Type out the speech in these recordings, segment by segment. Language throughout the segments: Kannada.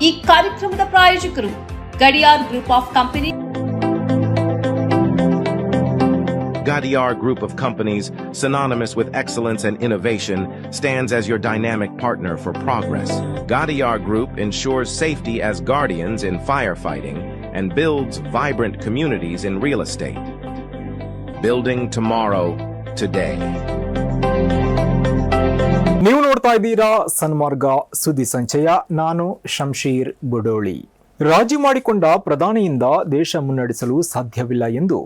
ಈ ಕಾರ್ಯಕ್ರಮದ ಪ್ರಾಯೋಜಕರು Gadiyar group of company. Gadiar Group of Companies, synonymous with excellence and innovation, stands as your dynamic partner for progress. Gadiar Group ensures safety as guardians in firefighting and builds vibrant communities in real estate. Building tomorrow, today. ನೀವು ನೋಡ್ತಾ ಇದ್ದೀರಾ ಸನ್ಮಾರ್ಗ ಸುದ್ದಿ ಸಂಚಯ. ನಾನು ಶಂಶೀರ್ ಬುಡೋಳಿ. ರಾಜಿ ಮಾಡಿಕೊಂಡ ಪ್ರಧಾನಿಯಿಂದ ದೇಶ ಮುನ್ನಡೆಸಲು ಸಾಧ್ಯವಿಲ್ಲ ಎಂದು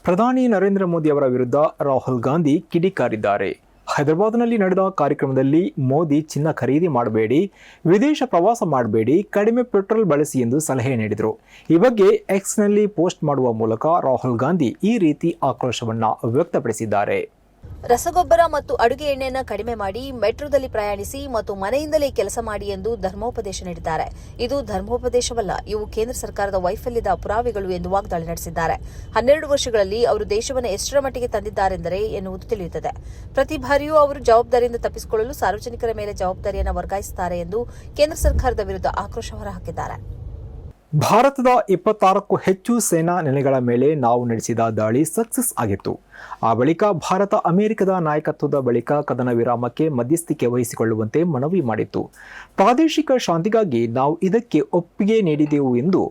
ಪ್ರಧಾನಿ ನರೇಂದ್ರ ಮೋದಿ ಅವರ ವಿರುದ್ಧ ರಾಹುಲ್ ಗಾಂಧಿ ಕಿಡಿಕಾರಿದ್ದಾರೆ. ಹೈದರಾಬಾದ್ನಲ್ಲಿ ನಡೆದ ಕಾರ್ಯಕ್ರಮದಲ್ಲಿ ಮೋದಿ ಚಿನ್ನ ಖರೀದಿ ಮಾಡಬೇಡಿ, ವಿದೇಶ ಪ್ರವಾಸ ಮಾಡಬೇಡಿ, ಕಡಿಮೆ ಪೆಟ್ರೋಲ್ ಬಳಸಿ ಎಂದು ಸಲಹೆ ನೀಡಿದರು. ಈ ಬಗ್ಗೆ ಎಕ್ಸ್ನಲ್ಲಿ ಪೋಸ್ಟ್ ಮಾಡುವ ಮೂಲಕ ರಾಹುಲ್ ಗಾಂಧಿ ಈ ರೀತಿ ಆಕ್ರೋಶವನ್ನು ವ್ಯಕ್ತಪಡಿಸಿದ್ದಾರೆ. ರಸಗೊಬ್ಬರ ಮತ್ತು ಅಡುಗೆ ಎಣ್ಣೆಯನ್ನು ಕಡಿಮೆ ಮಾಡಿ, ಮೆಟ್ರೋದಲ್ಲಿ ಪ್ರಯಾಣಿಸಿ ಮತ್ತು ಮನೆಯಿಂದಲೇ ಕೆಲಸ ಮಾಡಿ ಎಂದು ಧರ್ಮೋಪದೇಶ ನೀಡಿದ್ದಾರೆ. ಇದು ಧರ್ಮೋಪದೇಶವಲ್ಲ, ಇವು ಕೇಂದ್ರ ಸರ್ಕಾರದ ವೈಫಲ್ಯದ ಪುರಾವೆಗಳು ಎಂದು ವಾಗ್ದಾಳಿ ನಡೆಸಿದ್ದಾರೆ. 12 ವರ್ಷಗಳಲ್ಲಿ ಅವರು ದೇಶವನ್ನು ಎಷ್ಟರ ಮಟ್ಟಿಗೆ ತಂದಿದ್ದಾರೆಂದರೆ ಎನ್ನುವುದು ತಿಳಿಯುತ್ತದೆ. ಪ್ರತಿ ಬಾರಿಯೂ ಅವರು ಜವಾಬ್ದಾರಿಯಿಂದ ತಪ್ಪಿಸಿಕೊಳ್ಳಲು ಸಾರ್ವಜನಿಕರ ಮೇಲೆ ಜವಾಬ್ದಾರಿಯನ್ನು ವರ್ಗಾಯಿಸುತ್ತಾರೆ ಎಂದು ಕೇಂದ್ರ ಸರ್ಕಾರದ ವಿರುದ್ಧ ಆಕ್ರೋಶ ಹೊರಹಾಕಿದ್ದಾರೆ. ಭಾರತದ 26ಕ್ಕೂ ಹೆಚ್ಚು ಸೇನಾ ನೆಲೆಗಳ ಮೇಲೆ ನಾವು ನಡೆಸಿದ ದಾಳಿ ಸಕ್ಸಸ್ ಆಗಿತ್ತು. ಆ ಬಳಿಕ ಭಾರತ ಅಮೆರಿಕದ ನಾಯಕತ್ವದ ಬಳಿಕ ಕದನ ವಿರಾಮಕ್ಕೆ ಮಧ್ಯಸ್ಥಿಕೆ ವಹಿಸಿಕೊಳ್ಳುವಂತೆ ಮನವಿ ಮಾಡಿತ್ತು. ಪ್ರಾದೇಶಿಕ ಶಾಂತಿಗಾಗಿ ನಾವು ಇದಕ್ಕೆ ಒಪ್ಪಿಗೆ ನೀಡಿದೆವು ಎಂದು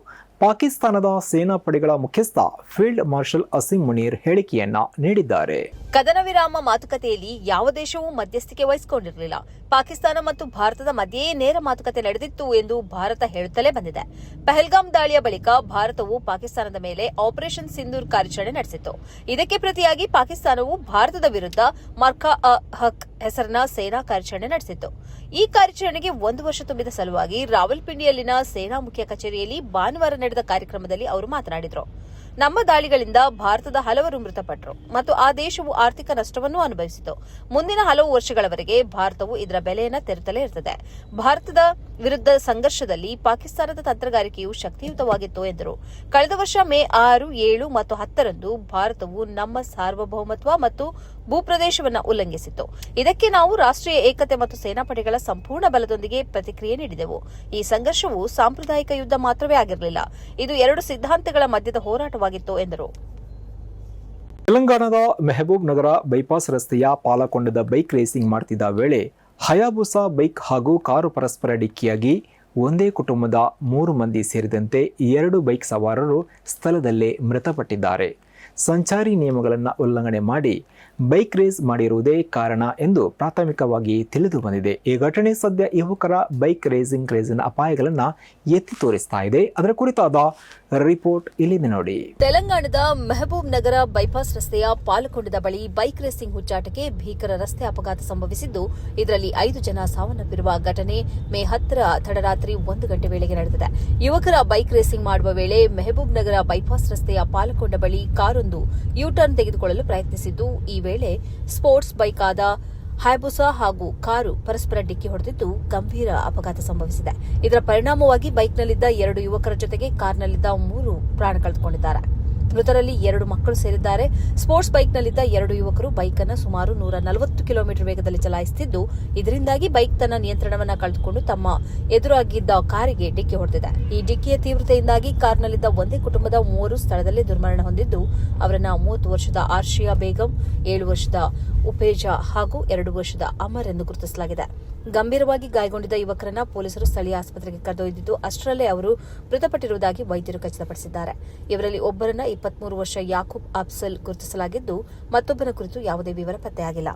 ಪಾಕಿಸ್ತಾನದ ಸೇನಾ ಪಡೆಗಳ ಮುಖ್ಯಸ್ಥ ಫೀಲ್ಡ್ ಮಾರ್ಷಲ್ ಅಸೀಂ ಮುನೀರ್ ಹೇಳಿಕೆಯನ್ನ ನೀಡಿದ್ದಾರೆ. ಕದನ ವಿರಾಮ ಮಾತುಕತೆಯಲ್ಲಿ ಯಾವ ದೇಶವೂ ಮಧ್ಯಸ್ಥಿಕೆ ವಹಿಸಿಕೊಂಡಿರಲಿಲ್ಲ. ಪಾಕಿಸ್ತಾನ ಮತ್ತು ಭಾರತದ ಮಧ್ಯೆಯೇ ನೇರ ಮಾತುಕತೆ ನಡೆದಿತ್ತು ಎಂದು ಭಾರತ ಹೇಳುತ್ತಲೇ ಬಂದಿದೆ. ಪಹಲ್ಗಾಮ್ ದಾಳಿಯ ಬಳಿಕ ಭಾರತವು ಪಾಕಿಸ್ತಾನದ ಮೇಲೆ ಆಪರೇಷನ್ ಸಿಂಧೂರ್ ಕಾರ್ಯಾಚರಣೆ ನಡೆಸಿತ್ತು. ಇದಕ್ಕೆ ಪ್ರತಿಯಾಗಿ ಪಾಕಿಸ್ತಾನವು ಭಾರತದ ವಿರುದ್ಧ ಮರ್ಕಾ ಅ ಹಕ್ ಹೆಸರಿನ ಸೇನಾ ಕಾರ್ಯಾಚರಣೆ ನಡೆಸಿತ್ತು. ಈ ಕಾರ್ಯಾಚರಣೆಗೆ 1 ವರ್ಷ ತುಂಬಿದ ಸಲುವಾಗಿ ರಾವಲ್ಪಿಂಡಿಯಲ್ಲಿನ ಸೇನಾ ಮುಖ್ಯ ಕಚೇರಿಯಲ್ಲಿ ಭಾನುವಾರ ನಡೆದ ಕಾರ್ಯಕ್ರಮದಲ್ಲಿ ಅವರು ಮಾತನಾಡಿದರು. ನಮ್ಮ ದಾಳಿಗಳಿಂದ ಭಾರತದ ಹಲವರು ಮೃತಪಟ್ಟರು ಮತ್ತು ಆ ದೇಶವು ಆರ್ಥಿಕ ನಷ್ಟವನ್ನು ಅನುಭವಿಸಿತು. ಮುಂದಿನ ಹಲವು ವರ್ಷಗಳವರೆಗೆ ಭಾರತವು ಇದರ ಬೆಲೆಯನ್ನು ತೆರುತ್ತಲೇ ಇರುತ್ತದೆ. ಭಾರತದ ವಿರುದ್ಧ ಸಂಘರ್ಷದಲ್ಲಿ ಪಾಕಿಸ್ತಾನದ ತಂತ್ರಗಾರಿಕೆಯು ಶಕ್ತಿಯುತವಾಗಿತ್ತು ಎಂದರು. ಕಳೆದ ವರ್ಷ ಮೇ 6, 7 ಮತ್ತು 10ರಂದು ಭಾರತವು ನಮ್ಮ ಸಾರ್ವಭೌಮತ್ವ ಮತ್ತು ಭೂಪ್ರದೇಶವನ್ನು ಉಲ್ಲಂಘಿಸಿತ್ತು. ಇದಕ್ಕೆ ನಾವು ರಾಷ್ಟ್ರೀಯ ಏಕತೆ ಮತ್ತು ಸೇನಾಪಡೆಗಳ ಸಂಪೂರ್ಣ ಬಲದೊಂದಿಗೆ ಪ್ರತಿಕ್ರಿಯೆ ನೀಡಿದೆವು. ಈ ಸಂಘರ್ಷವು ಸಾಂಪ್ರದಾಯಿಕ ಯುದ್ಧ ಮಾತ್ರವೇ ಆಗಿರಲಿಲ್ಲ, ಇದು 2 ಸಿದ್ಧಾಂತಗಳ ಮಧ್ಯದ ಹೋರಾಟವಾಗಿತ್ತು ಎಂದರು. ತೆಲಂಗಾಣದ ಮೆಹಬೂಬ್ ನಗರ ಬೈಪಾಸ್ ರಸ್ತೆಯ ಪಾಲಕೊಂಡದ ಬೈಕ್ ರೇಸಿಂಗ್ ಮಾಡ್ತಿದ್ದ ವೇಳೆ ಹಯಾಬುಸಾ ಬೈಕ್ ಹಾಗೂ ಕಾರು ಪರಸ್ಪರ ಡಿಕ್ಕಿಯಾಗಿ ಒಂದೇ ಕುಟುಂಬದ 3 ಮಂದಿ ಸೇರಿದಂತೆ 2 ಬೈಕ್ ಸವಾರರು ಸ್ಥಳದಲ್ಲೇ ಮೃತಪಟ್ಟಿದ್ದಾರೆ. ಸಂಚಾರಿ ನಿಯಮಗಳನ್ನು ಉಲ್ಲಂಘನೆ ಮಾಡಿ ಬೈಕ್ ರೇಸ್ ಮಾಡಿರುವುದೇ ಕಾರಣ ಎಂದು ಪ್ರಾಥಮಿಕವಾಗಿ ತಿಳಿದು ಬಂದಿದೆ. ಈ ಘಟನೆ ಸದ್ಯ ಯುವಕರ ಬೈಕ್ ರೇಸಿಂಗ್ ಕ್ರೇಜಿನ ಅಪಾಯಗಳನ್ನು ಎತ್ತಿ ತೋರಿಸ್ತಾ ಇದೆ. ಅದರ ಕುರಿತಾದ ರಿಪೋರ್ಟ್ ಇಲ್ಲಿದೆ ನೋಡಿ. ತೆಲಂಗಾಣದ ಮೆಹಬೂಬ್ ನಗರ ಬೈಪಾಸ್ ರಸ್ತೆಯ ಪಾಲಕೊಂಡದ ಬಳಿ ಬೈಕ್ ರೇಸಿಂಗ್ ಹುಚ್ಚಾಟಕ್ಕೆ ಭೀಕರ ರಸ್ತೆ ಅಪಘಾತ ಸಂಭವಿಸಿದ್ದು, ಇದರಲ್ಲಿ 5 ಜನ ಸಾವನ್ನಪ್ಪಿರುವ ಘಟನೆ ಮೇ 10ರ ತಡರಾತ್ರಿ 1 ಗಂಟೆ ವೇಳೆಗೆ ನಡೆದಿದೆ. ಯುವಕರ ಬೈಕ್ ರೇಸಿಂಗ್ ಮಾಡುವ ವೇಳೆ ಮೆಹಬೂಬ್ ನಗರ ಬೈಪಾಸ್ ರಸ್ತೆಯ ಪಾಲಕೊಂಡ ಬಳಿ ಕಾರೊಂದು ಯೂಟರ್ನ್ ತೆಗೆದುಕೊಳ್ಳಲು ಪ್ರಯತ್ನಿಸಿದ್ದು, ಈ ವೇಳೆ ಸ್ಪೋರ್ಟ್ಸ್ ಬೈಕ್ ಆದ ಹಯಾಬುಸಾ ಹಾಗೂ ಕಾರು ಪರಸ್ಪರ ಡಿಕ್ಕಿ ಹೊಡೆದಿದ್ದು ಗಂಭೀರ ಅಪಘಾತ ಸಂಭವಿಸಿದೆ. ಇದರ ಪರಿಣಾಮವಾಗಿ ಬೈಕ್ನಲ್ಲಿದ್ದ 2 ಯುವಕರ ಜೊತೆಗೆ ಕಾರ್ನಲ್ಲಿದ್ದ 3 ಪ್ರಾಣ ಕಳೆದುಕೊಂಡಿದ್ದಾರೆ. ಮೃತರಲ್ಲಿ 2 ಮಕ್ಕಳು ಸೇರಿದ್ದಾರೆ. ಸ್ಪೋರ್ಟ್ಸ್ ಬೈಕ್ನಲ್ಲಿದ್ದ 2 ಯುವಕರು ಬೈಕ್ ಅನ್ನು ಸುಮಾರು 140 ಕಿಲೋಮೀಟರ್ ವೇಗದಲ್ಲಿ ಚಲಾಯಿಸುತ್ತಿದ್ದು, ಇದರಿಂದಾಗಿ ಬೈಕ್ ತನ್ನ ನಿಯಂತ್ರಣವನ್ನು ಕಳೆದುಕೊಂಡು ತಮ್ಮ ಎದುರಾಗಿದ್ದ ಕಾರಿಗೆ ಡಿಕ್ಕಿ ಹೊಡೆದಿದೆ. ಈ ಡಿಕ್ಕಿಯ ತೀವ್ರತೆಯಿಂದಾಗಿ ಕಾರ್ನಲ್ಲಿದ್ದ ಒಂದೇ ಕುಟುಂಬದ 3 ಸ್ಥಳದಲ್ಲೇ ದುರ್ಮರಣ ಹೊಂದಿದ್ದು, ಅವರನ್ನ 30 ವರ್ಷದ ಆರ್ಷಿಯಾ ಬೇಗಂ, 7 ವರ್ಷದ ಉಪೇಜಾ ಹಾಗೂ 2 ವರ್ಷದ ಅಮರ್ ಎಂದು ಗುರುತಿಸಲಾಗಿದೆ. ಗಂಭೀರವಾಗಿ ಗಾಯಗೊಂಡಿದ್ದ ಯುವಕರನ್ನ ಪೊಲೀಸರು ಸ್ಥಳೀಯ ಆಸ್ಪತ್ರೆಗೆ ಕರೆದೊಯ್ದಿದ್ದು, ಅಷ್ಟರಲ್ಲೇ ಅವರು ಮೃತಪಟ್ಟಿರುವುದಾಗಿ ವೈದ್ಯರು ಖಚಿತಪಡಿಸಿದ್ದಾರೆ. ಇವರಲ್ಲಿ ಒಬ್ಬರನ್ನ 23 ವರ್ಷ ಯಾಕೂಬ್ ಅಫ್ಸಲ್ ಗುರುತಿಸಲಾಗಿದ್ದು, ಮತ್ತೊಬ್ಬನ ಕುರಿತು ಯಾವುದೇ ವಿವರ ಪತ್ತೆಯಾಗಿಲ್ಲ.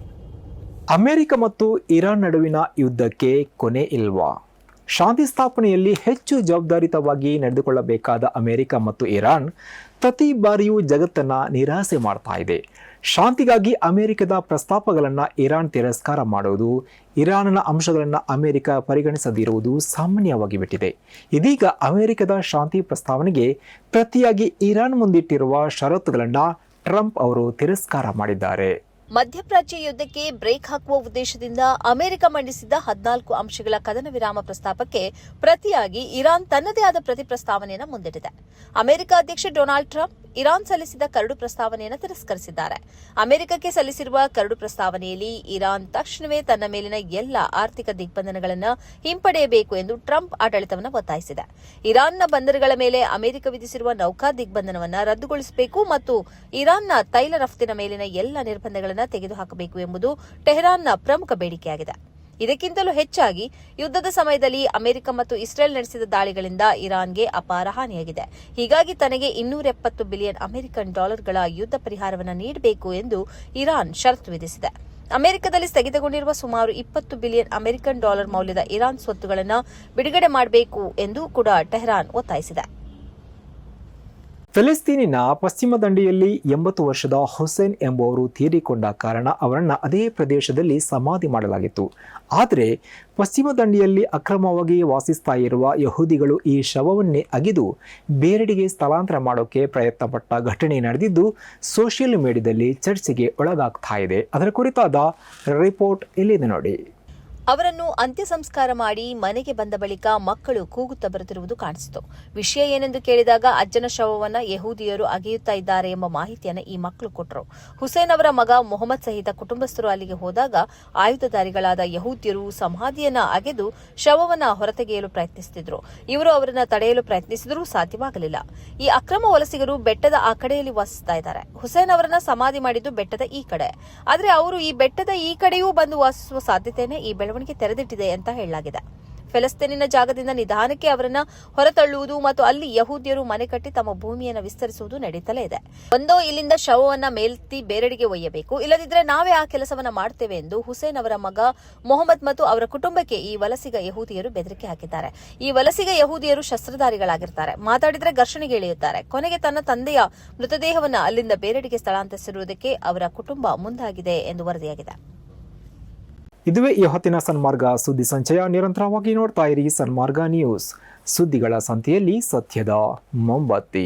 ಅಮೆರಿಕ ಮತ್ತು ಇರಾನ್ ನಡುವಿನ ಯುದ್ಧಕ್ಕೆ ಕೊನೆ ಇಲ್ವಾ? ಶಾಂತಿ ಸ್ಥಾಪನೆಯಲ್ಲಿ ಹೆಚ್ಚು ಜವಾಬ್ದಾರಿತವಾಗಿ ನಡೆದುಕೊಳ್ಳಬೇಕಾದ ಅಮೆರಿಕ ಮತ್ತು ಇರಾನ್ ಪ್ರತಿ ಬಾರಿಯೂ ಜಗತ್ತನ್ನು ನಿರಾಸೆ ಮಾಡ್ತಾ ಇದೆ. ಶಾಂತಿಗಾಗಿ ಅಮೆರಿಕದ ಪ್ರಸ್ತಾಪಗಳನ್ನು ಇರಾನ್ ತಿರಸ್ಕಾರ ಮಾಡುವುದು, ಇರಾನ್ನ ಅಂಶಗಳನ್ನು ಅಮೆರಿಕ ಪರಿಗಣಿಸದಿರುವುದು ಸಾಮಾನ್ಯವಾಗಿ ಬಿಟ್ಟಿದೆ. ಇದೀಗ ಅಮೆರಿಕದ ಶಾಂತಿ ಪ್ರಸ್ತಾವನೆಗೆ ಪ್ರತಿಯಾಗಿ ಇರಾನ್ ಮುಂದಿಟ್ಟಿರುವ ಷರತ್ತುಗಳನ್ನು ಟ್ರಂಪ್ ಅವರು ತಿರಸ್ಕಾರ ಮಾಡಿದ್ದಾರೆ. ಮಧ್ಯಪ್ರಾಚ್ಯ ಯುದ್ಧಕ್ಕೆ ಬ್ರೇಕ್ ಹಾಕುವ ಉದ್ದೇಶದಿಂದ ಅಮೆರಿಕ ಮಂಡಿಸಿದ್ದ 14 ಅಂಶಗಳ ಕದನ ವಿರಾಮ ಪ್ರಸ್ತಾಪಕ್ಕೆ ಪ್ರತಿಯಾಗಿ ಇರಾನ್ ತನ್ನದೇ ಆದ ಪ್ರತಿ ಪ್ರಸ್ತಾವನೆಯನ್ನು ಮುಂದಿಟ್ಟಿದೆ. ಅಮೆರಿಕ ಅಧ್ಯಕ್ಷ ಡೊನಾಲ್ಡ್ ಟ್ರಂಪ್ ಇರಾನ್ ಸಲ್ಲಿಸಿದ ಕರಡು ಪ್ರಸ್ತಾವನೆಯನ್ನು ತಿರಸ್ಕರಿಸಿದ್ದಾರೆ. ಅಮೆರಿಕಕ್ಕೆ ಸಲ್ಲಿಸಿರುವ ಕರಡು ಪ್ರಸ್ತಾವನೆಯಲ್ಲಿ ಇರಾನ್ ತಕ್ಷಣವೇ ತನ್ನ ಮೇಲಿನ ಎಲ್ಲ ಆರ್ಥಿಕ ದಿಗ್ಬಂಧನಗಳನ್ನು ಹಿಂಪಡೆಯಬೇಕು ಎಂದು ಟ್ರಂಪ್ ಆಡಳಿತವನ್ನು ಒತ್ತಾಯಿಸಿದೆ. ಇರಾನ್ನ ಬಂದರುಗಳ ಮೇಲೆ ಅಮೆರಿಕ ವಿಧಿಸಿರುವ ನೌಕಾ ದಿಗ್ಬಂಧನವನ್ನು ರದ್ದುಗೊಳಿಸಬೇಕು ಮತ್ತು ಇರಾನ್ನ ತೈಲ ರಫ್ತಿನ ಮೇಲಿನ ಎಲ್ಲ ನಿರ್ಬಂಧಗಳನ್ನು ತೆಗೆದುಹಾಕಬೇಕು ಎಂಬುದು ಟೆಹರಾನ್ನ ಪ್ರಮುಖ ಬೇಡಿಕೆಯಾಗಿದೆ. ಇದಕ್ಕಿಂತಲೂ ಹೆಚ್ಚಾಗಿ ಯುದ್ಧದ ಸಮಯದಲ್ಲಿ ಅಮೆರಿಕ ಮತ್ತು ಇಸ್ರೇಲ್ ನಡೆಸಿದ ದಾಳಿಗಳಿಂದ ಇರಾನ್ಗೆ ಅಪಾರ ಹಾನಿಯಾಗಿದೆ. ಹೀಗಾಗಿ ತನಗೆ $270 ಬಿಲಿಯನ್ ಅಮೆರಿಕನ್ ಡಾಲರ್ಗಳ ಯುದ್ಧ ಪರಿಹಾರವನ್ನು ನೀಡಬೇಕು ಎಂದು ಇರಾನ್ ಷರತ್ತು ವಿಧಿಸಿದೆ. ಅಮೆರಿಕದಲ್ಲಿ ಸ್ಥಗಿತಗೊಂಡಿರುವ ಸುಮಾರು $20 ಬಿಲಿಯನ್ ಅಮೆರಿಕನ್ ಡಾಲರ್ ಮೌಲ್ಯದ ಇರಾನ್ ಸ್ವತ್ತುಗಳನ್ನು ಬಿಡುಗಡೆ ಮಾಡಬೇಕು ಎಂದು ಕೂಡ ಟೆಹರಾನ್ ಒತ್ತಾಯಿಸಿದೆ. ಫೆಲಿಸ್ತೀನಿನ ಪಶ್ಚಿಮ ದಂಡೆಯಲ್ಲಿ 80 ವರ್ಷದ ಹುಸೇನ್ ಎಂಬುವರು ತೀರಿಕೊಂಡ ಕಾರಣ ಅವರನ್ನು ಅದೇ ಪ್ರದೇಶದಲ್ಲಿ ಸಮಾಧಿ ಮಾಡಲಾಗಿತ್ತು. ಆದರೆ ಪಶ್ಚಿಮ ದಂಡೆಯಲ್ಲಿ ಅಕ್ರಮವಾಗಿ ವಾಸಿಸ್ತಾ ಇರುವ ಯಹೂದಿಗಳು ಈ ಶವವನ್ನೇ ಅಗಿದು ಬೇರೆಡೆಗೆ ಸ್ಥಳಾಂತರ ಮಾಡೋಕೆ ಪ್ರಯತ್ನ ಪಟ್ಟ ಘಟನೆ ನಡೆದಿದ್ದು ಸೋಷಿಯಲ್ ಮೀಡಿಯಾದಲ್ಲಿ ಚರ್ಚೆಗೆ ಒಳಗಾಗ್ತಾ ಇದೆ. ಅದರ ಕುರಿತಾದ ರಿಪೋರ್ಟ್ ಇಲ್ಲಿದೆ ನೋಡಿ. ಅವರನ್ನು ಅಂತ್ಯ ಸಂಸ್ಕಾರ ಮಾಡಿ ಮನೆಗೆ ಬಂದ ಬಳಿಕ ಮಕ್ಕಳು ಕೂಗುತ್ತಾ ಬರುತ್ತಿರುವುದು ಕಾಣಿಸಿತು. ವಿಷಯ ಏನೆಂದು ಕೇಳಿದಾಗ ಅಜ್ಜನ ಶವವನ್ನು ಯಹೂದಿಯರು ಅಗೆಯುತ್ತಾ ಇದ್ದಾರೆ ಎಂಬ ಮಾಹಿತಿಯನ್ನು ಈ ಮಕ್ಕಳು ಕೊಟ್ಟರು. ಹುಸೇನ್ ಅವರ ಮಗ ಮೊಹಮ್ಮದ್ ಸಹಿತ ಕುಟುಂಬಸ್ಥರು ಅಲ್ಲಿಗೆ ಹೋದಾಗ ಆಯುಧಧಾರಿಗಳಾದ ಯಹೂದ್ಯರು ಸಮಾಧಿಯನ್ನ ಅಗೆದು ಶವವನ್ನು ಹೊರತೆಗೆಯಲು ಪ್ರಯತ್ನಿಸುತ್ತಿದ್ದರು. ಇವರು ಅವರನ್ನು ತಡೆಯಲು ಪ್ರಯತ್ನಿಸಿದರೂ ಸಾಧ್ಯವಾಗಲಿಲ್ಲ. ಈ ಅಕ್ರಮ ವಲಸಿಗರು ಬೆಟ್ಟದ ಆ ಕಡೆಯಲ್ಲಿ ವಾಸಿಸ್ತಾ ಇದ್ದಾರೆ. ಹುಸೇನ್ ಅವರನ್ನ ಸಮಾಧಿ ಮಾಡಿದ್ದು ಬೆಟ್ಟದ ಈ ಕಡೆ. ಆದರೆ ಅವರು ಈ ಬೆಟ್ಟದ ಈ ಕಡೆಯೂ ಬಂದು ವಾಸಿಸುವ ಸಾಧ್ಯತೆಯೇ ಈ ಬೆಳವಣಿಗೆ ತೆರೆದಿಟ್ಟಿದೆ ಅಂತ ಹೇಳಲಾಗಿದೆ. ಫೆಲಸ್ತೀನಿನ ಜಾಗದಿಂದ ನಿಧಾನಕ್ಕೆ ಅವರನ್ನ ಹೊರತಳ್ಳುವುದು ಮತ್ತು ಅಲ್ಲಿ ಯಹೂದ್ಯರು ಮನೆ ಕಟ್ಟಿ ತಮ್ಮ ಭೂಮಿಯನ್ನು ವಿಸ್ತರಿಸುವುದು ನಡೀತಲೇ ಇದೆ. ಒಂದೋ ಇಲ್ಲಿಂದ ಶವವನ್ನ ಮೇಲ್ತಿ ಬೇರೆಡೆಗೆ ಒಯ್ಯಬೇಕು, ಇಲ್ಲದಿದ್ರೆ ನಾವೇ ಆ ಕೆಲಸವನ್ನ ಮಾಡ್ತೇವೆ ಎಂದು ಹುಸೇನ್ ಅವರ ಮಗ ಮೊಹಮ್ಮದ್ ಮತ್ತು ಅವರ ಕುಟುಂಬಕ್ಕೆ ಈ ವಲಸಿಗ ಯಹೂದಿಯರು ಬೆದರಿಕೆ ಹಾಕಿದ್ದಾರೆ. ಈ ವಲಸಿಗ ಯಹೂದಿಯರು ಶಸ್ತ್ರಧಾರಿಗಳಾಗಿರ್ತಾರೆ, ಮಾತಾಡಿದ್ರೆ ಘರ್ಷಣೆಗೆ ಇಳಿಯುತ್ತಾರೆ. ಕೊನೆಗೆ ತನ್ನ ತಂದೆಯ ಮೃತದೇಹವನ್ನು ಅಲ್ಲಿಂದ ಬೇರೆಡೆಗೆ ಸ್ಥಳಾಂತರಿಸಿರುವುದಕ್ಕೆ ಅವರ ಕುಟುಂಬ ಮುಂದಾಗಿದೆ ಎಂದು ವರದಿಯಾಗಿದೆ. ಇದುವೇ ಈ ಹೊತ್ತಿನ ಸನ್ಮಾರ್ಗ ಸುದ್ದಿ ಸಂಚಯ. ನಿರಂತರವಾಗಿ ನೋಡ್ತಾ ಇರಿ ಸನ್ಮಾರ್ಗ ನ್ಯೂಸ್. ಸುದ್ದಿಗಳ ಸಂತೆಯಲ್ಲಿ ಸತ್ಯದ ಮೊಂಬತ್ತಿ.